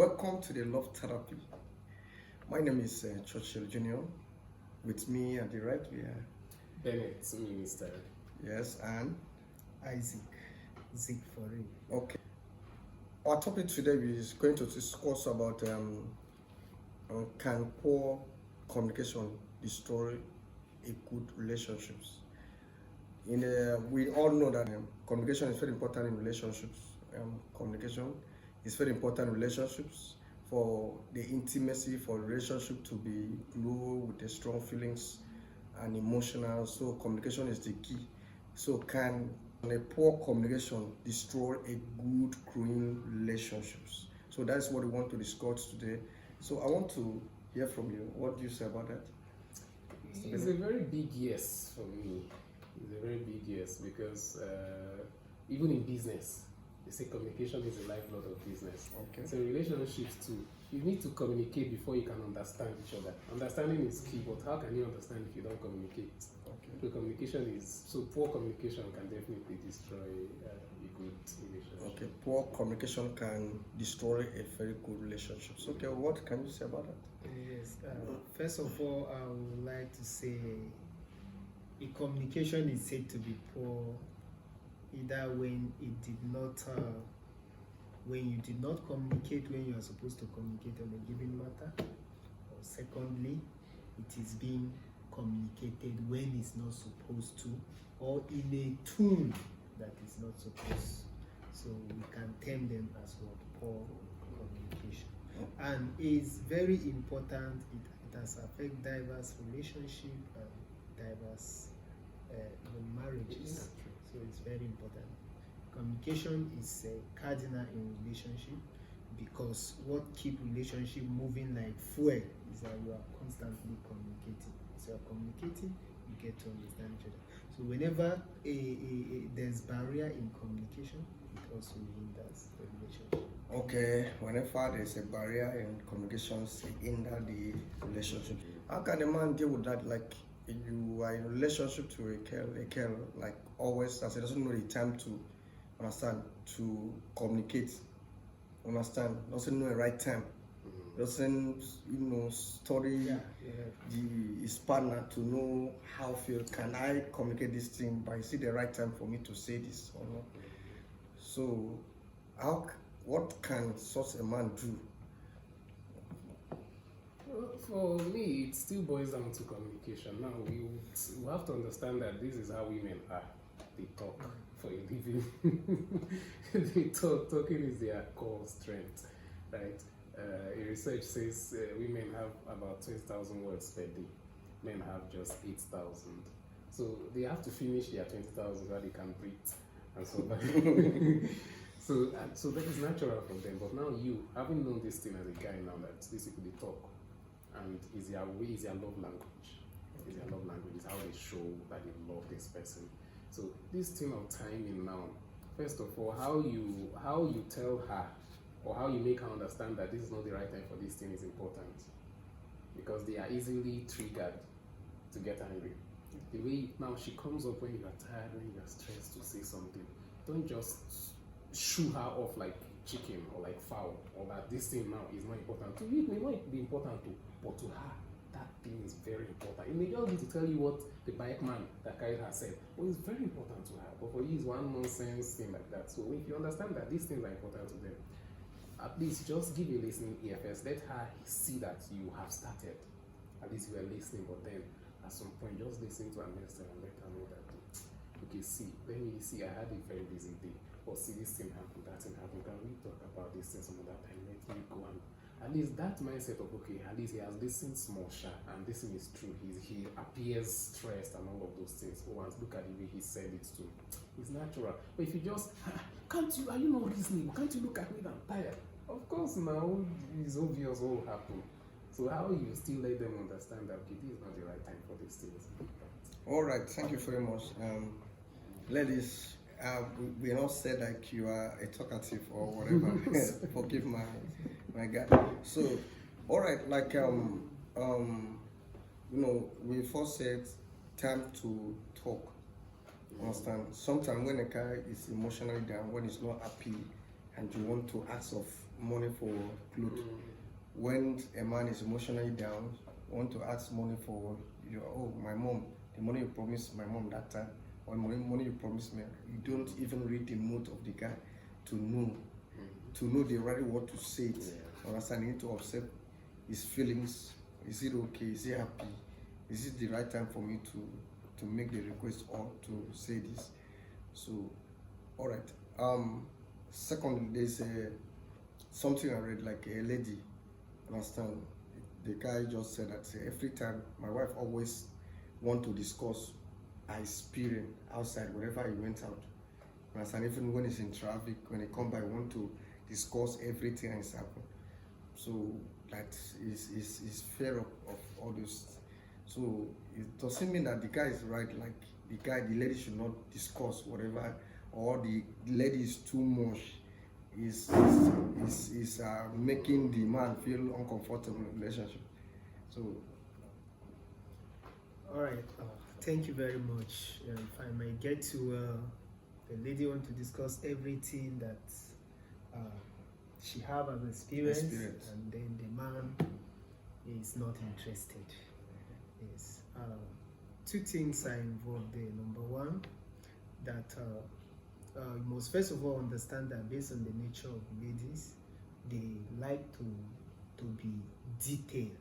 Welcome to the Love Therapy. My name is Churchill Jnr. With me at the right, we are Bennett, Minister. yes, and Isaac, Zig for real. okay. Our topic today is going to discuss about can poor communication destroy a good relationships. We all know that communication is very important in relationships. Communication is very important in relationships for the intimacy, for relationship to be glue with the strong feelings and emotional. So communication is the key. So can a poor communication destroy a good growing relationships? So that's what we want to discuss today. So I want to hear from you. What do you say about that? It's a very big yes for me. It's a very big yes because even in business, they say communication is the lifeblood of business. Okay. So relationships too, you need to communicate before you can understand each other. Understanding is key, but how can you understand if you don't communicate? Okay. So poor communication can definitely destroy a good relationship. Okay, poor communication can destroy a very good relationship. So, okay, what can you say about that? Yes. First of all, I would like to say a communication is said to be poor either when you did not communicate when you are supposed to communicate on a given matter, or secondly, it is being communicated when it's not supposed to, or in a tune that is not supposed. So we can term them as what poor communication, and it's very important. It has affected diverse relationships and diverse marriages. So it's very important. Communication is cardinal in relationship because what keep relationship moving like fuel is that you are constantly communicating. So you're communicating, you get to understand each other. So whenever there's barrier in communication, it also hinders the relationship. Okay, whenever there's a barrier in communications, it hinder the relationship. How can a man deal with that? Like, you are in a relationship to a girl, like always, as he doesn't know the time to understand, to communicate, doesn't know the right time, doesn't, study his partner to know how feel, can I communicate this thing, but is it the right time for me to say this or not? So, what can such a man do? Well, for me, it still boils down to communication. Now, we have to understand that this is how women are. They talk for a living. They talking is their core strength, right? A research says women have about 20,000 words per day. Men have just 8,000. So they have to finish their 20,000 so that they can breathe and survive. So that is natural for them. But now you, having known this thing as a guy now, that these people they talk, and is their love language. Is their love language, is how they show that they love this person. So this thing of timing now, first of all, how you tell her or how you make her understand that this is not the right time for this thing is important. Because they are easily triggered to get angry. The way now she comes up when you are tired, when you are stressed to say something, don't just shoo her off like chicken or like fowl, or that this thing now is not important to you. It may not be important to, but to her, that thing is very important. It may just be to tell you what the bike man that carried her said, but it's very important to her. But for you, it's one nonsense thing like that. So if you understand that these things are important to them, at least just give a listening ear first. Let her see that you have started. At least you are listening, but then at some point, just listen to her next time and let her know that, okay, let me see, I had a very busy day. Or see, this thing happened, that thing happened. Can we talk about this thing some other time? Let me go and at least that mindset of, okay, at least he has listened small sharp and this thing is true. He appears stressed and all of those things. Oh, and look at the way he said it too. It's natural. But if you just, are you not listening? Can't you look at me that I'm tired? Of course now, it's obvious what will happen. So how you still let them understand that, okay, this is not the right time for these things? All right, thank you very much. Ladies, we not said like you are a talkative or whatever. Forgive my guy. So, all right, like we first said time to talk. Understand? Sometimes when a guy is emotionally down, when he's not happy, and you want to ask of money for clothes. When a man is emotionally down, want to ask money for my mom, the money you promised my mom that time, or money you promised me, you don't even read the mood of the guy to know the right word to say it. Understand? You need to observe his feelings. Is it okay? Is he happy? Is it the right time for me to make the request or to say this? So, all right. Secondly, there's something I read, like a lady. Understand? The guy just said that every time my wife always want to discuss her experience outside whenever he went out. Understand? Even when he's in traffic, when he come back, want to discuss everything that's happened. So that is fear of all this. So it doesn't mean that the guy is right. Like the lady should not discuss whatever, or the lady is too much. Is making the man feel uncomfortable in the relationship. So, all right. Thank you very much. If I might get to the lady want to discuss everything that she have as experience, and then the man is not interested. Yes. Two things are involved there. Number one, that you must first of all understand that based on the nature of ladies, they like to be detailed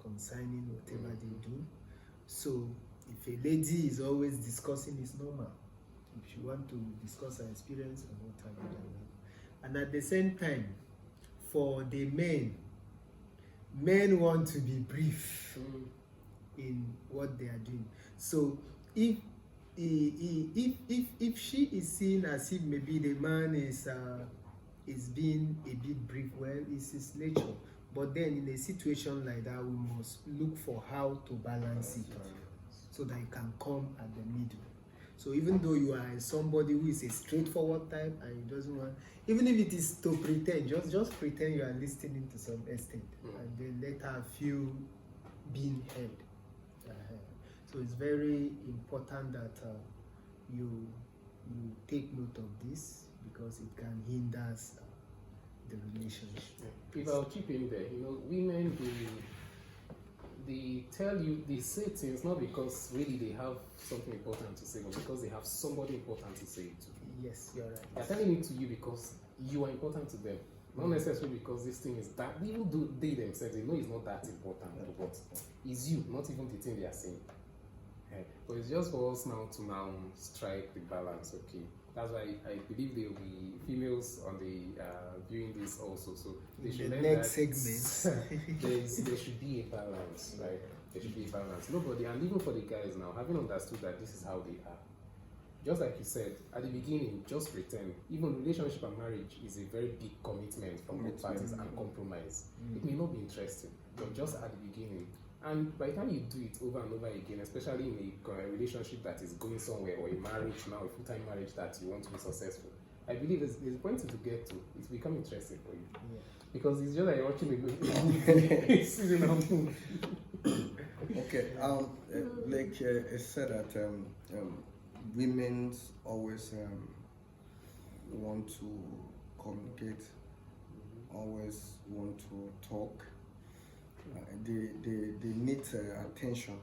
concerning whatever they do. So if a lady is always discussing, it's normal. If you want to discuss her experience and what have you done. And at the same time, for the men want to be brief in what they are doing. So if she is seen as if maybe the man is being a bit brief, well, it's his nature. But then in a situation like that, we must look for how to balance it so that you can come at the middle. So even though you are somebody who is a straightforward type and you doesn't want, even if it is to pretend, just pretend you are listening to some extent, and then let her feel being heard. So it's very important that you take note of this, because it can hinder the relationship. If I'll chip in there, women, they tell you, they say things not because really they have something important to say, but because they have somebody important to say it to. Yes, you're right. They're telling it to you because you are important to them. Not necessarily because this thing is that, even though they themselves, they know it's not that important, but it's you, not even the thing they are saying. But it's just for us now to strike the balance, okay? That's why I believe there will be females on the viewing this also, so they should learn next that segment. there should be a balance, right? There should be a balance. Nobody, and even for the guys now, having understood that this is how they are, just like you said at the beginning, just pretend. Even relationship and marriage is a very big commitment from both parties and compromise. It may not be interesting, but just at the beginning. And by the time you do it over and over again, especially in a relationship that is going somewhere, or a marriage now, a full-time marriage that you want to be successful, I believe there's a point to get to. It's become interesting for you. Yeah. Because it's just like watching a movie. Okay. Like it said that women always want to communicate, always want to talk. They need attention.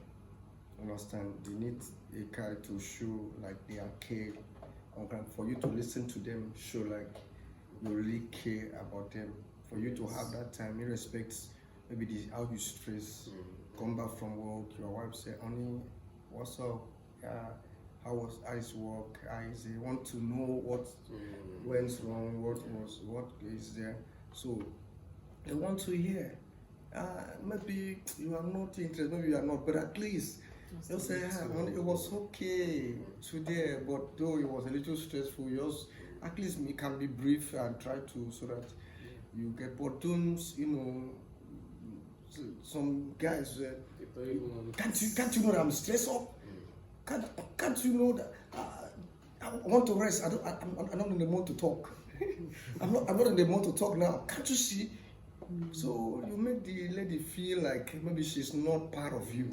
Understand? They need a guy to show like they are care. For you to listen to them, show like you really care about them. For you to have that time, irrespective maybe how you stress. Come back from work, your wife say, "Honey, what's up? How is work? I want to know what went wrong, what is there." So they want to hear. Maybe you are not interested, maybe you are not, but at least you say, it was okay today, but though it was a little stressful, at least we can be brief and try to, so that you get, but don't, some guys, can't you know that I'm stressed up? Can't you know that I want to rest? I'm not in the mood to talk. I'm not in the mood to talk now. Can't you see? So you make the lady feel like maybe she's not part of you.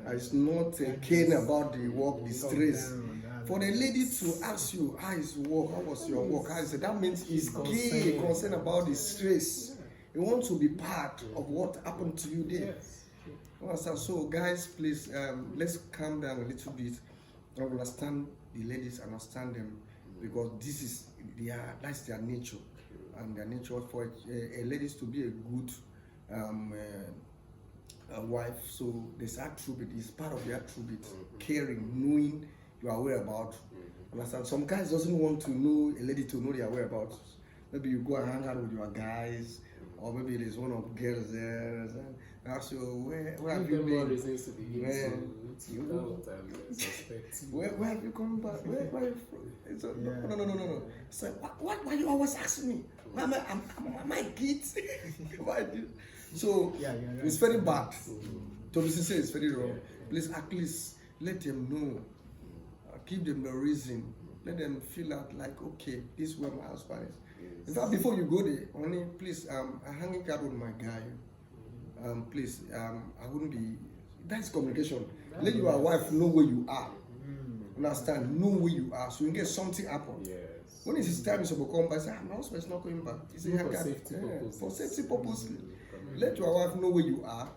It's not keen about the work, the stress. For the lady to ask you, how is work? How was your work? How is it? That means he's concerned about the stress. He wants to be part of what happened to you there. So guys, please, let's calm down a little bit and understand the ladies, understand them, because this is that's their nature, and their nature for a ladies to be a good a wife. So there's attribute, it's part of the attribute, caring, knowing your whereabouts. Understand? Some guys doesn't want to know a lady to know their whereabouts. Maybe you go and hang out with your guys, or maybe there's one of girls there, and ask you, where have you been? Where have you come back? Where are you from? So, no. So why you always ask me? Am I kids? Why do? So it's very bad. To be sincere, it's very wrong. Please, at least let them know. Give them the reason. Let them feel out like, okay, this is where my husband is. In fact, before you go there, only please, I'm hanging out with my guy. Please, I wouldn't be. That's communication. Let your wife know where you are. Understand? Know where you are, so you get something happen. Yes. When it's his time, he's going to come back. Say, my husband is not coming back. He say, for safety purposes. Let your wife know where you are.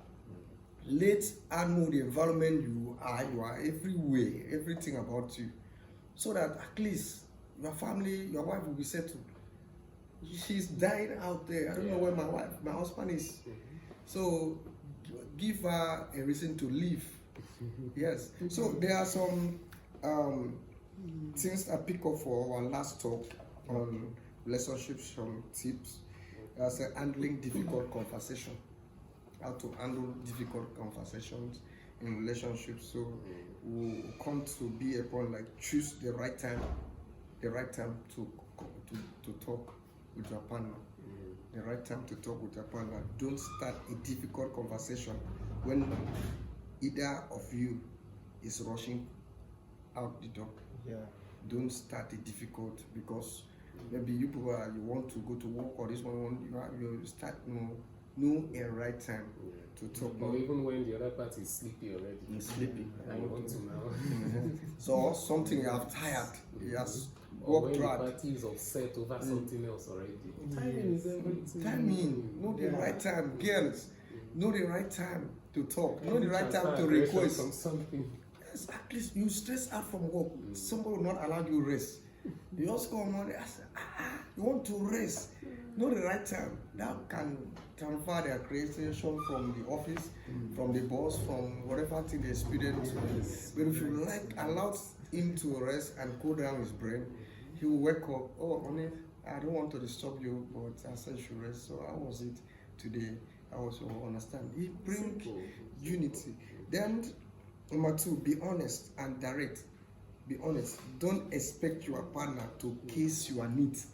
Let her know the environment you are. You are everywhere, everything about you, so that at least your family, your wife will be settled. She's dying out there. I don't know where my husband is. So give her a reason to leave. Yes. So there are some things I pick up for our last talk on relationships, some tips. As handling difficult conversation. How to handle difficult conversations in relationships. So we'll come to be upon like choose the right time to talk with your partner. The right time to talk with your partner. Don't start a difficult conversation when either of you is rushing out the door. Don't start it difficult, because maybe you want to go to work, or this one you start know a right time to talk. Or even when the other party is sleepy already. Sleepy. I want to now. So something you have tired. He has or worked when hard. the party is upset over something else already. Timing is everything. Timing. Know the right time. Girls, know the right time to talk. Know the right time to request. From something. Yes, at least you stress out from work. Somebody will not allow you rest. You just come on and say, you want to rest. Know the right time. That can transfer their creation from the office, from the boss, from whatever thing they experience. But if you allow him to rest and cool down his brain, he will wake up. Oh, honey, I don't want to disturb you, but I said you should rest. So how was it today? I also understand. It brings unity. Then number 2, be honest and direct. Be honest. Don't expect your partner to case your needs.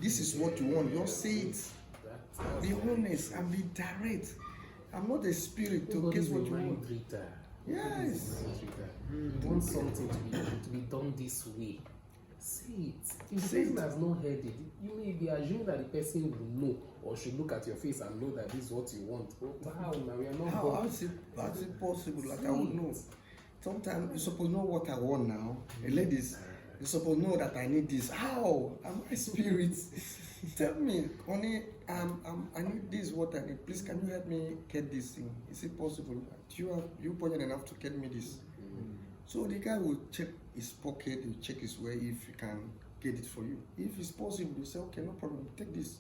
This is what you want. Just say it. Be honest and be direct. I'm not a spirit to case what you want. Yes. You want something to be done this way. Say it. If the person has not heard it, you may be assuming that the person will know, or should look at your face and know that this is what you want. But how now? We are not. How is it possible? Like I would know. Sometimes you're supposed to know what I want now. Ladies, you're supposed to know that I need this. How? Am I spirit? Tell me, honey, I need this, what I need. Please, can you help me get this thing? Is it possible? Do you potent enough to get me this? So the guy will check his pocket, he'll check his way if he can get it for you. If it's possible, you say, okay, no problem, take this.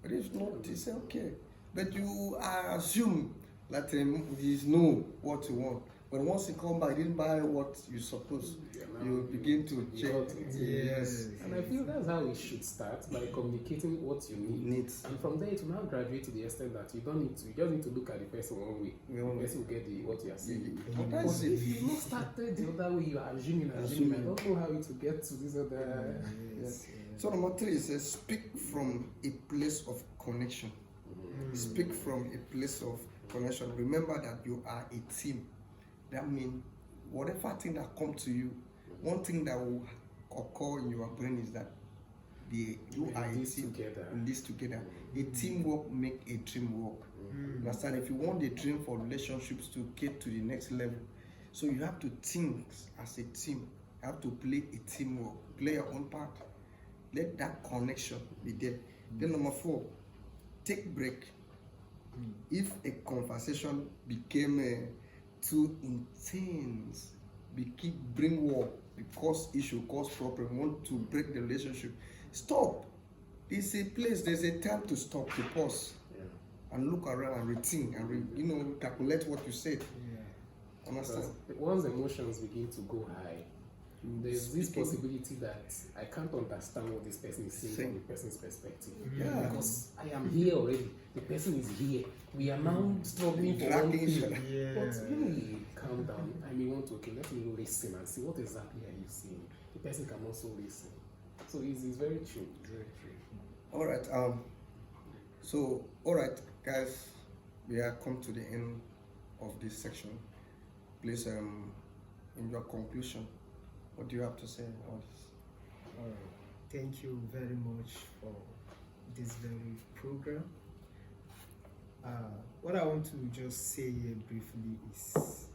But if not, you say, okay. But you assume that he know what you want. But once you come back, you didn't buy what you supposed. You begin to check. Yes. And I feel that's how it should start, by communicating what you need. And from there, it will now graduate to the extent that you don't need to. You just need to look at the person one way. The person will get what you are saying. But if you not started the other way, you are assuming. I don't know how it will get to this other. Yes. So number 3 is speak from a place of connection. Speak from a place of connection. Remember that you are a team. That means whatever thing that comes to you, one thing that will occur in your brain is that you are a team in this together. A teamwork make a dream work. Understand? If you want the dream for relationships to get to the next level, so you have to think as a team. You have to play a teamwork. Play your own part. Let that connection be there. Then number 4, take break. If a conversation became too intense, bring war, cause issue, cause problem, want to break the relationship, stop. There's a place, there's a time to stop, to pause, and look around and rethink and calculate what you said. Understand? Once emotions begin to go high, there's this possibility that I can't understand what this person is saying from the person's perspective. Yeah. Because I am here already. The person is here. We are now struggling for one thing. Yeah. But when we calm down, I may want to, let me listen and see what exactly are you saying. The person can also listen. So it's very true. It's very true. All right. All right, guys, we have come to the end of this section. Please, in your conclusion, what do you have to say about this? All right. Thank you very much for this very program. What I want to just say here briefly is,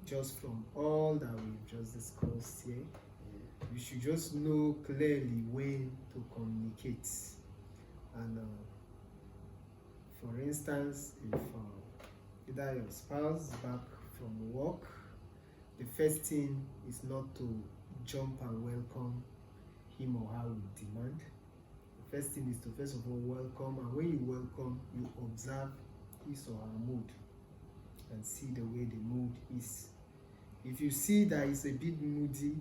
just from all that we've just discussed here, you should just know clearly when to communicate. And for instance, if either your spouse is back from work, the first thing is not to jump and welcome him or her with demand. The first thing is to first of all welcome, and when you welcome, you observe his or her mood and see the way the mood is. If you see that it's a bit moody,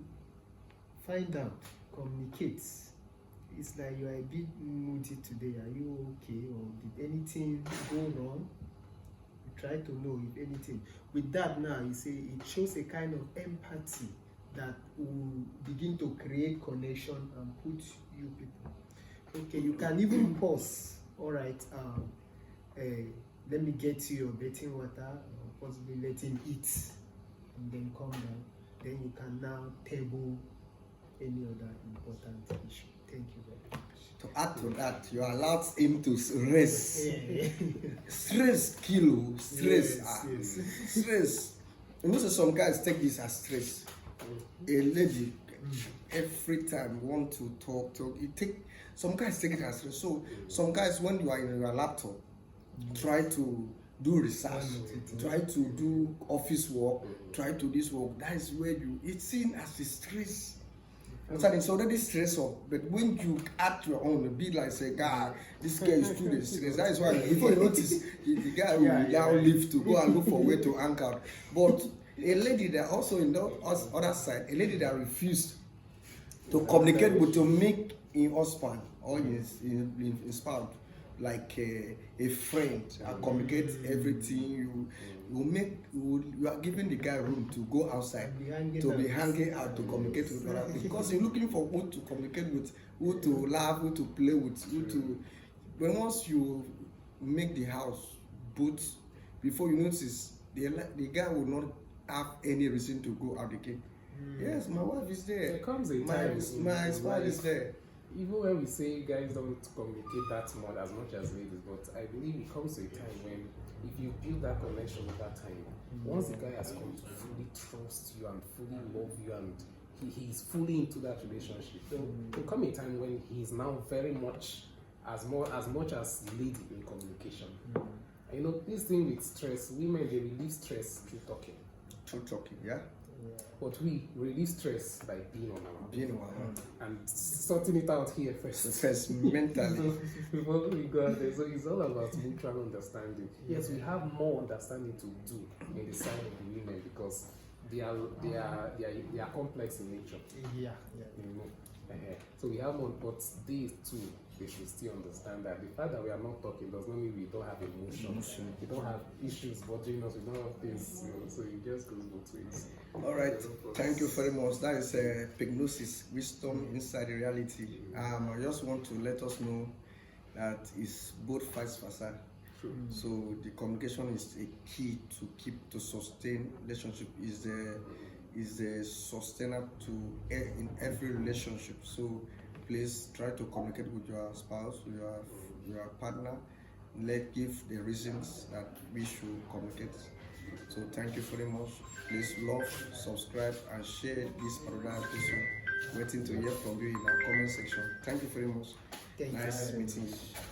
find out, communicate. It's like you are a bit moody today. Are you okay? Or did anything go wrong? You try to know if anything. With that now, you say it shows a kind of empathy that will begin to create connection and put you people. Okay, you can even pause. All right, let me get you your bathing water, or possibly let him eat, and then come down. Then you can now table any other important issue. Thank you very much. To add to that, you allowed him to rest. Stress, stress. Stress. You know, so some guys take this as stress. A lady, every time want to talk. Some guys take it as stress. So some guys, when you are in your laptop, try to do research, try to do office work, try to this work. That is where it's seen as a stress. It's already stressful, but when you add your own, be like say, God, this guy is too stressed. That is why before you notice, the guy will now leave to go and look for a way to anchor. But a lady that also in the other side, a lady that refused to communicate with, to make in husband or in spouse like a friend and communicate everything. You are giving the guy room to go outside, to be hanging out, to communicate with other people, because you're looking for who to communicate with, who to laugh, who to play with, who to. When once you make the house boot, before you notice, the guy will not have any reason to go out again. Yes, my wife is there. There comes a time my spouse is there. Even when we say guys don't communicate that much as ladies, but I believe it comes to a time when if you build that connection with that time, once the guy has come to fully trust you and fully love you and he's fully into that relationship, there will come a time when he's now very much as much as lead in communication. And you know, this thing with stress, women, they relieve stress through talking. Yeah. But we relieve stress by being on our own and sorting it out here first mentally. Before we go out there. So it's all about mutual understanding. Yes, we have more understanding to do in the side of the women because they are complex in nature. Yeah. You know? So we have more, but these two, they should still understand that the fact that we are not talking does not mean we don't have emotions. We don't have issues bothering us. We don't have things. You know, so it just goes both ways. All right, thank you very much. That is Pygnosis, wisdom inside the reality. I just want to let us know that it's both vice versa. So the communication is a key to sustain relationship. Is the sustainer in every relationship. So please try to communicate with your spouse, with your partner. Give the reasons that we should communicate. So thank you very much. Please love, subscribe, and share this particular episode. Waiting to hear from you in our comment section. Thank you very much. Thank you Nice very meeting much. you.